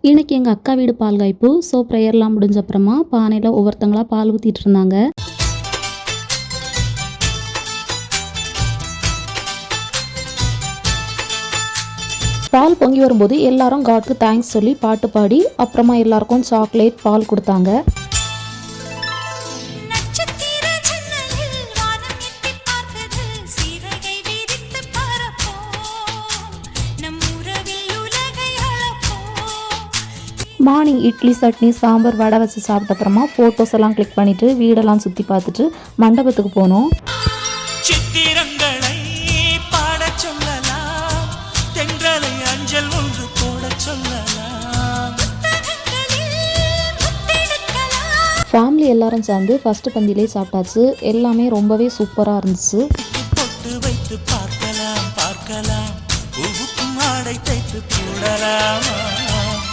இன்னைக்கு எங்கள் அக்கா வீடு பால் காய்ப்பு. ஸோ ப்ரேயர்லாம் முடிஞ்ச அப்புறமா பானையில் ஒவ்வொருத்தங்களா பால் ஊற்றிட்டு இருந்தாங்க. பால் பொங்கி வரும்போது எல்லாரும் காட்க்கு தேங்க்ஸ் சொல்லி பாட்டு பாடி அப்புறமா எல்லாருக்கும் சாக்லேட் பால் கொடுத்தாங்க. மார்னிங் இட்லி சட்னி சாம்பார் வடை வச்சு சாப்பிட்ட அப்புறமா ஃபோட்டோஸ் எல்லாம் கிளிக் பண்ணிவிட்டு வீடெல்லாம் சுற்றி பார்த்துட்டு மண்டபத்துக்கு போனோம். சித்திரங்களை பாட சொல்லலாம், தென்றலை அஞ்சல் ஒன்று போட சொல்லலாம். ஃபேமிலி எல்லாரும் சேர்ந்து ஃபஸ்ட்டு பந்தியிலே சாப்பிட்டாச்சு. எல்லாமே ரொம்பவே சூப்பராக இருந்துச்சு. பொட்டு வைத்து பார்க்கலாம் பார்க்கலாம், பூவுக்கும் ஆடை தைத்து போடலாமா.